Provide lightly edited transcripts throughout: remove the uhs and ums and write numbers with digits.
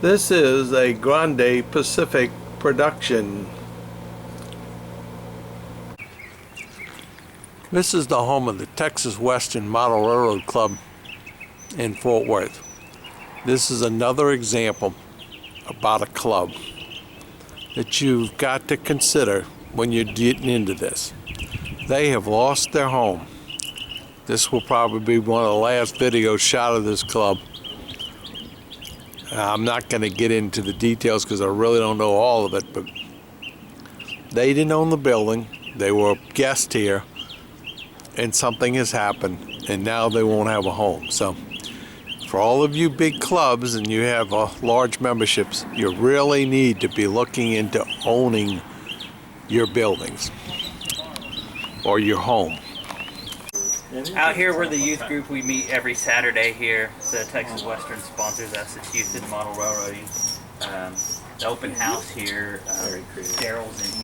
This is a Grande Pacific production. This is the home of the Texas Western Model Railroad Club in Fort Worth. This is another example about a club that you've got to consider when you're getting into this. They have lost their home. This will probably be one of the last videos shot of this club. I'm not going to get into the details because I really don't know all of it, but they didn't own the building. They were guests here, and something has happened, and now they won't have a home. So for all of you big clubs and you have large memberships, you really need to be looking into owning your buildings or your home. Out here we're the youth group. We meet every Saturday here. The Texas Western sponsors us. It's Youth in Model Railroading. The open house here, Daryl's in.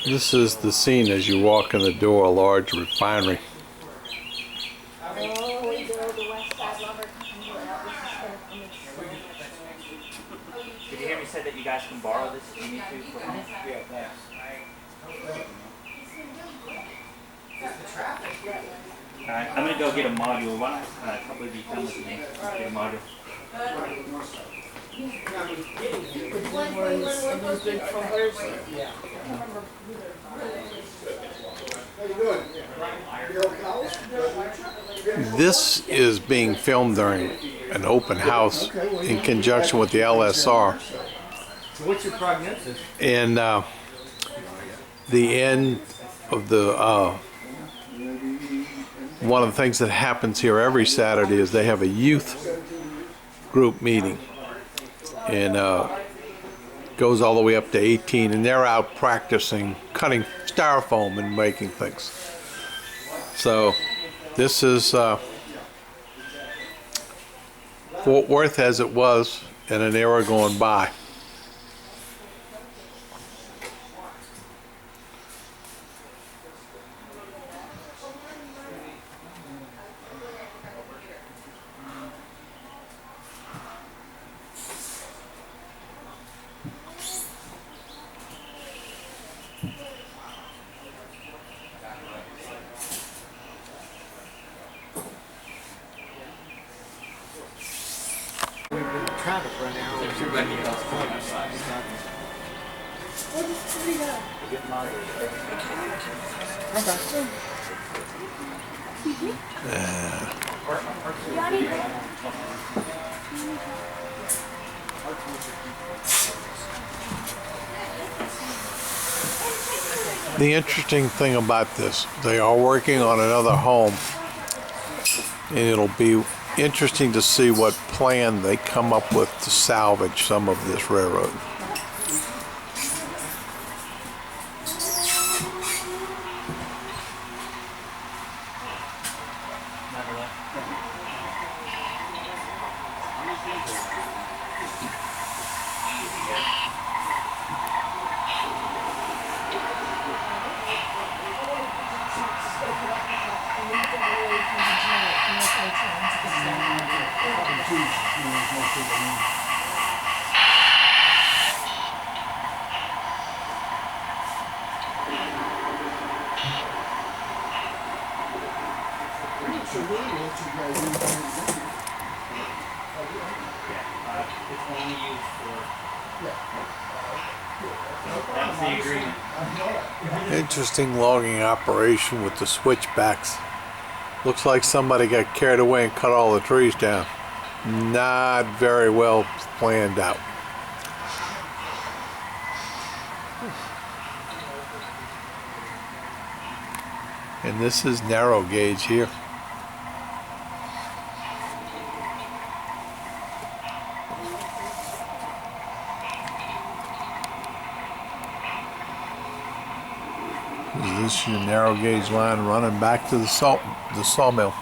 This is the scene as you walk in the door, a large refinery. Did you hear me say that you guys can borrow this if you need to for home? Yeah, thanks. Alright, I'm gonna go get a module. Why don't a couple of you come with me? Get a module. This is being filmed during an open house in conjunction with the LSR. What's your prognosis? And the end of the one of the things that happens here every Saturday is they have a youth group meeting, and goes all the way up to 18, and they're out practicing cutting styrofoam and making things. So this is Fort Worth as it was in an era going by. Traffic right now. The interesting thing about this, they are working on another home, and it'll be interesting to see what plan they come up with to salvage some of this railroad. It's only used for. That's the agreement. Interesting logging operation with the switchbacks. Looks like somebody got carried away and cut all the trees down. Not very well planned out. And this is narrow gauge here. This is your narrow gauge line running back to the sawmill.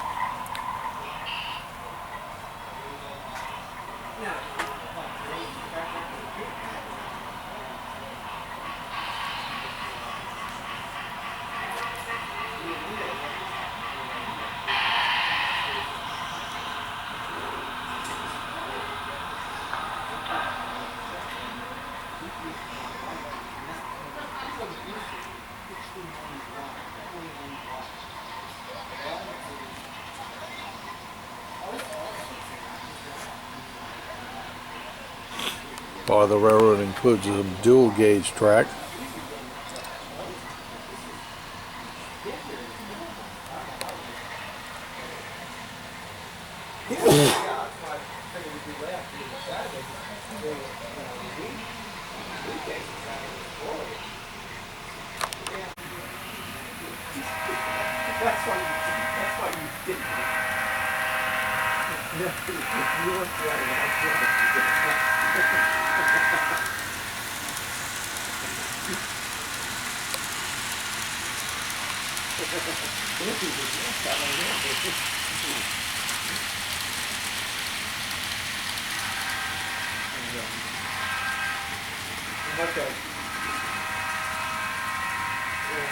Part of the railroad includes a dual gauge track. That's why you didn't. You weren't right. Okay. Yeah.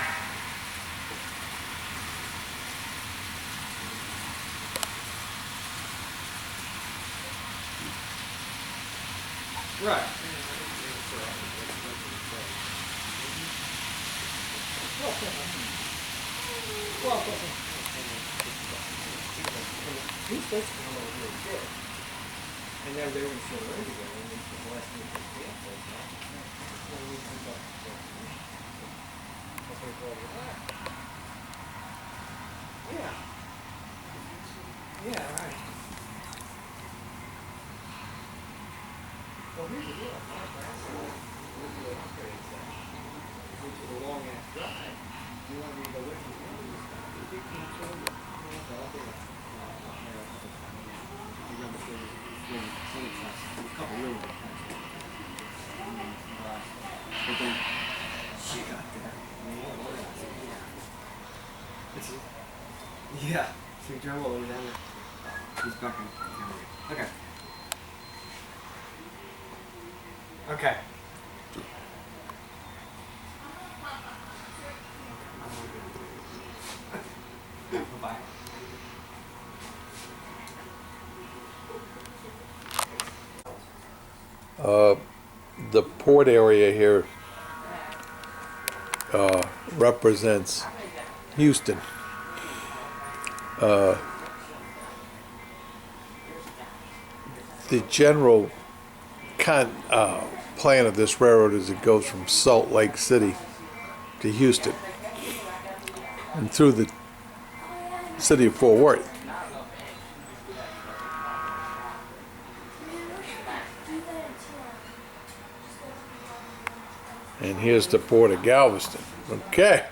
Right. He's supposed to come over really good. And then they were so ready to go, and then the last week they canceled. Yeah. Yeah, right. Well, here's the deal. My grandson went to an operating session, which is a long ass drive. You want me to go with me? You can't show you. I'll do it. You remember a couple really good times. But then she got there. Yeah. So we drove all over down there. He's back in. Okay. Okay. Bye. The port area here represents Houston. The general plan of this railroad is it goes from Salt Lake City to Houston and through the city of Fort Worth. And here's the port of Galveston. Okay.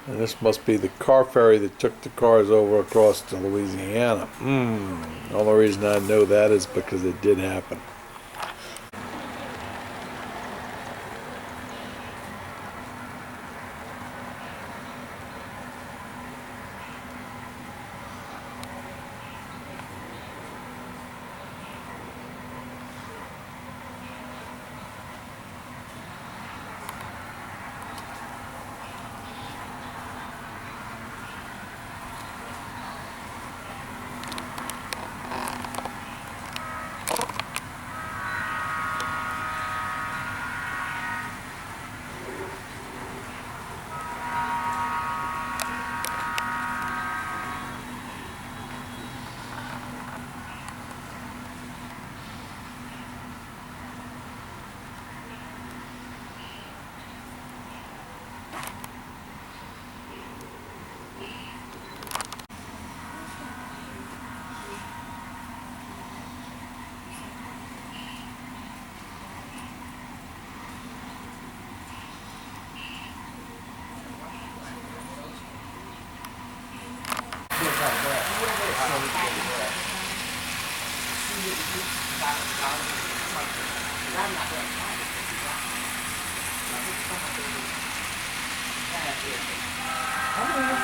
And this must be the car ferry that took the cars over across to Louisiana. The only reason I know that is because it did happen.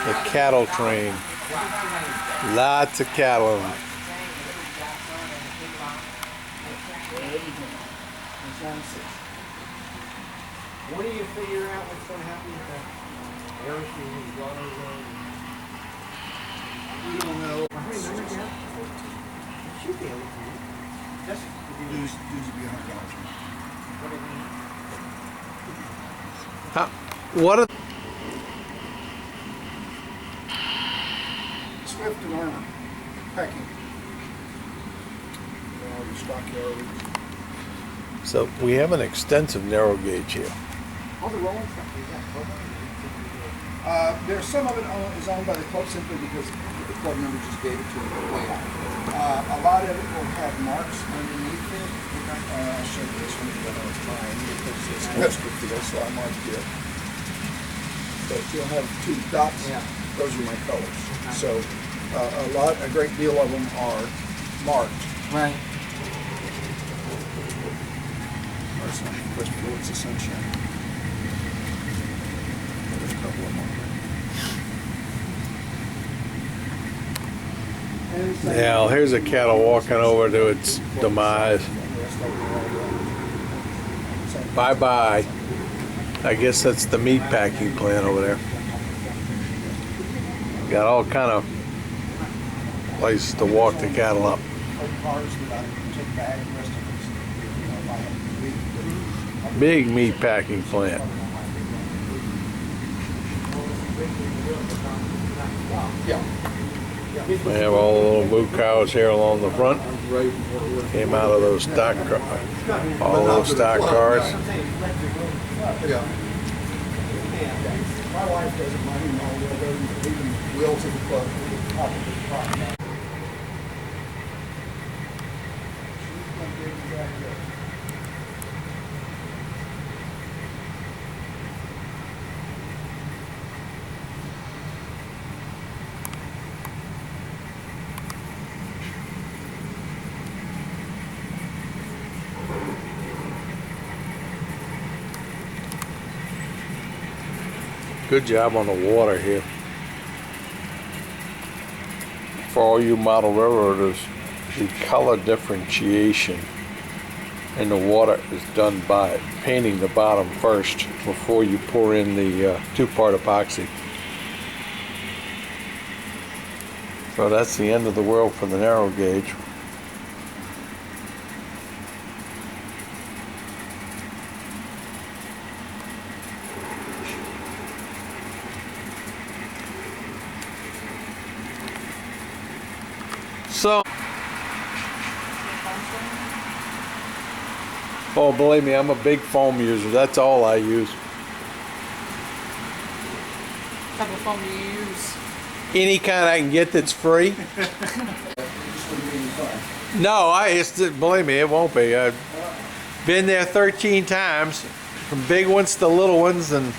The cattle train. Lots of cattle on it. When do you figure out what's going to happen with the airfield and the water road? You don't know. How many numbers you have? You should be able to. Just usually be $100. Huh? What? Swift and Armor packing. The Stockyard. So we have an extensive narrow gauge here. All the rolling stuff, is that club? There's some of it is owned by the club simply because the club member just gave it to them way out. A lot of it will have marks underneath it. I'll show you this one because I know it's mine because it's Westerfield, so I marked it. But you'll have 2 dots. Yeah. Those are my colors. So a great deal of them are marked. Right. That's not Westerfield, it's the Sunshine. There's a couple of them on there. Now here's a cattle walking over to its demise. Bye bye. I guess that's the meat packing plant over there. Got all kind of places to walk the cattle up. Big meat packing plant. We have all the little moo cows here along the front. Came out of those stock cars. All those stock cars. Yeah. My wife doesn't mind all the even will to the club. Good job on the water here. For all you model railroaders, the color differentiation in the water is done by painting the bottom first before you pour in the 2-part epoxy. So that's the end of the world for the narrow gauge. So, oh, believe me, I'm a big foam user. That's all I use. What type of foam do you use? Any kind I can get that's free. No, believe me, it won't be. I've been there 13 times, from big ones to little ones, and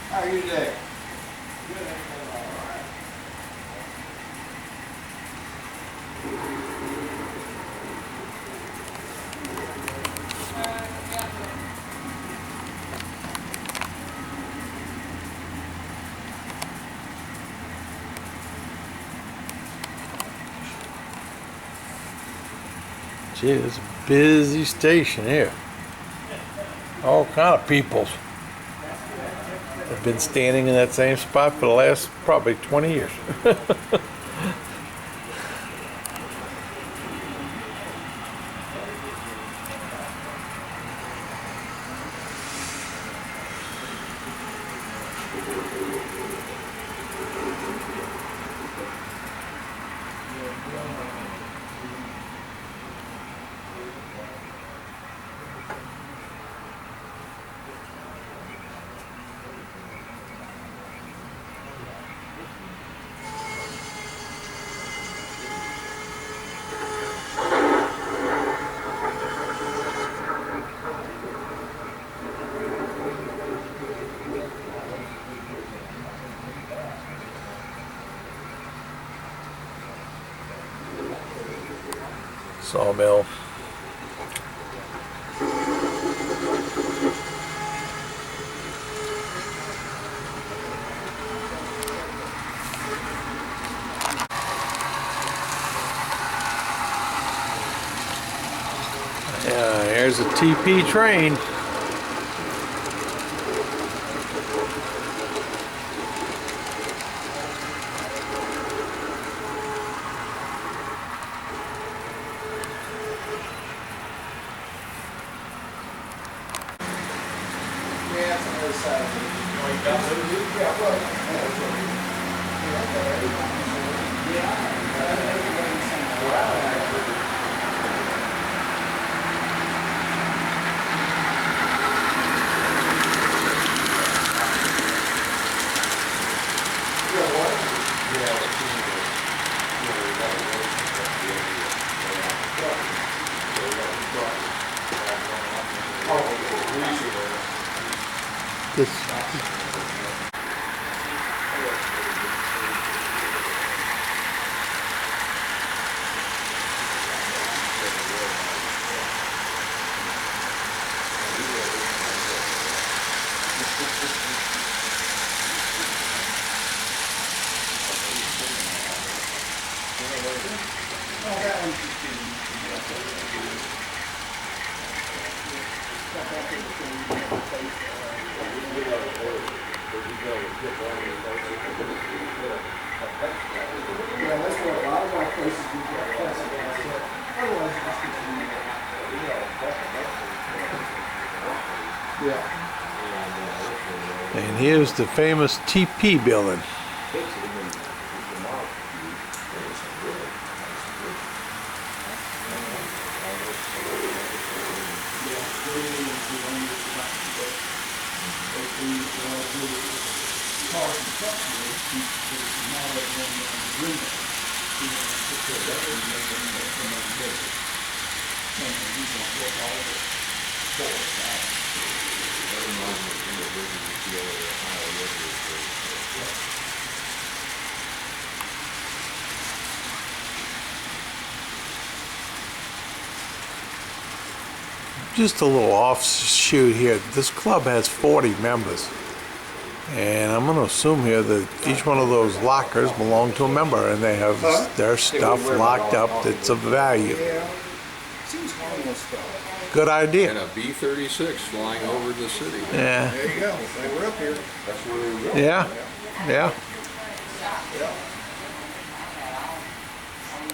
How are you today? gee, it's a busy station here. All kind of people have been standing in that same spot for the last probably 20 years. Sawmill. Yeah, here's a TP train. other side of it. Yeah, well, This, yeah, that's where a lot of our places do get plastic asset. Otherwise, it just continue. Yeah. and here's the famous TP building. Just a little offshoot here. This club has 40 members. And I'm going to assume here that each one of those lockers belong to a member and they have their stuff locked up that's of value. Yeah. Seems harmless though. Good And idea. a B-36 flying over the city. Yeah. There you go. They were up here. That's where they were going. Yeah. Yeah.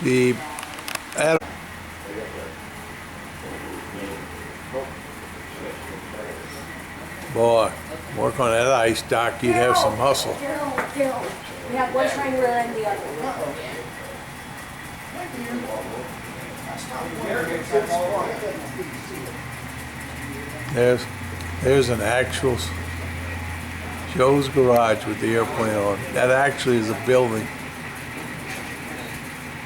The boy, work on that ice dock, you'd have some hustle. Daryl. We have one triangular and the other. There's an actual Joe's garage with the airplane on. That actually is a building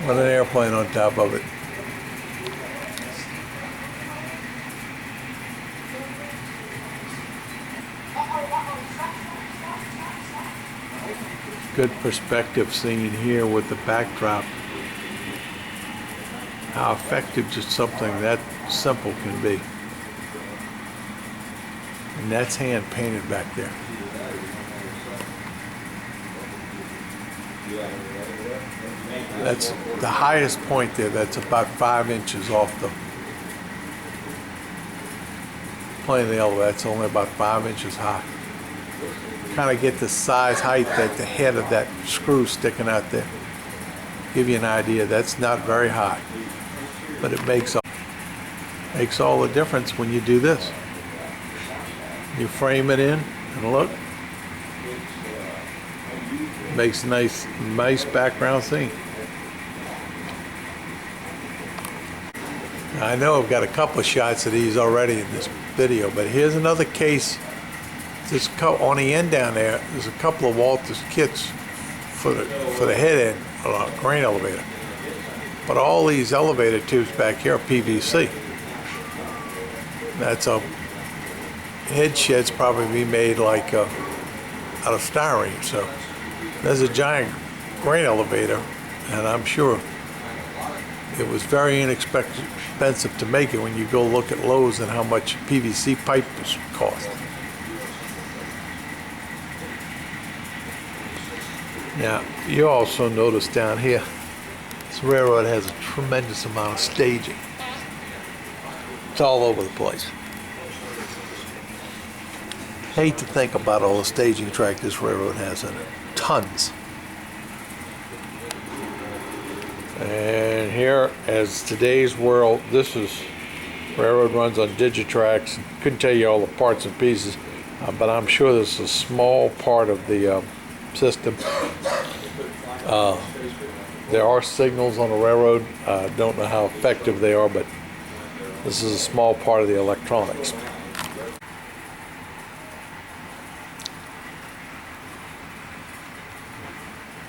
with an airplane on top of it. Good perspective scene here with the backdrop. How effective just something that simple can be. And that's hand painted back there. That's the highest point there. That's about 5 inches off the plane of the elevator. That's only about 5 inches high. Kind of get the size height at the head of that screw sticking out there. Give you an idea. That's not very high, but it makes all the difference when you do this. You frame it in and look. Makes a nice background scene. I know I've got a couple of shots of these already in this video, but here's another case. On the end down there, there's a couple of Walters kits for the head end grain elevator. But all these elevator tubes back here are PVC. That's a head shed's probably be made like out of styrene. So there's a giant grain elevator, and I'm sure it was very inexpensive to make it when you go look at Lowe's and how much PVC pipe cost. Now, you also notice down here, this railroad has a tremendous amount of staging. It's all over the place. Hate to think about all the staging track this railroad has in it. Tons. And here, as today's world, this is railroad runs on Digitrax. Couldn't tell you all the parts and pieces. but I'm sure this is a small part of the system. There are signals on the railroad. Don't know how effective they are, but this is a small part of the electronics.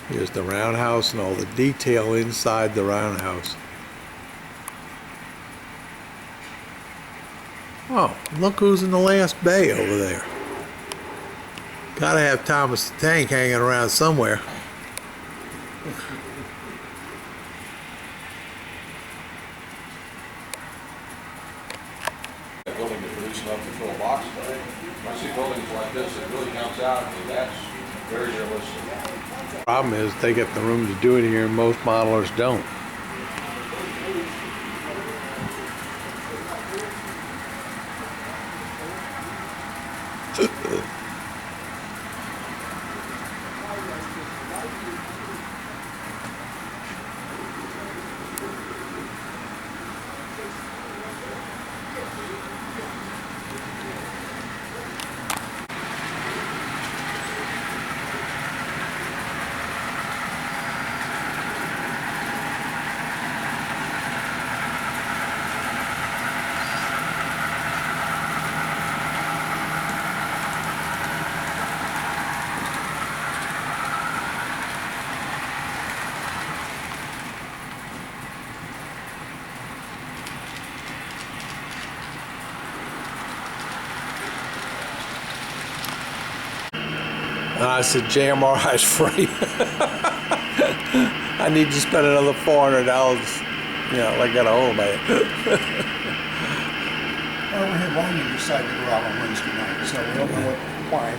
Here's the roundhouse and all the detail inside the roundhouse. Oh, look who's in the last bay over there. Gotta have Thomas the Tank hanging around somewhere. Building to produce enough to fill a box. I see buildings like this, it really comes out, and that's very realistic. Problem is they get the room to do it here and most modelers don't. And I said, JMR is free. I need to spend another $400, you know, like got a hold of it. Well, we had one that decided to go out on Wednesday night, so we don't know why.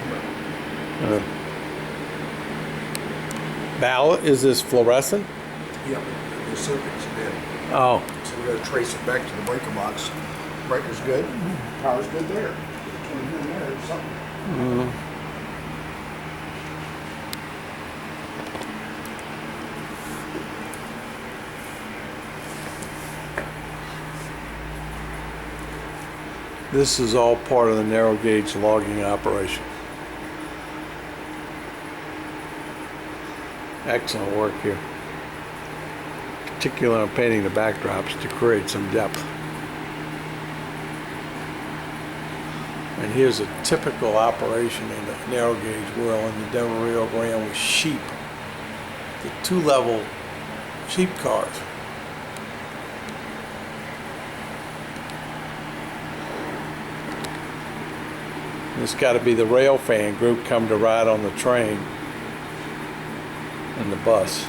Val, is this fluorescent? Yep, the circuit's dead. Oh, So we gotta trace it back to the breaker box. Breaker's good, power's good there. Between here and there, there's something. this is all part of the narrow gauge logging operation. Excellent work here. Particularly on painting the backdrops to create some depth. And here's a typical operation in the narrow gauge world in the Denver Rio Grande with sheep. The 2-level sheep cars. This got to be the rail fan group come to ride on the train and the bus.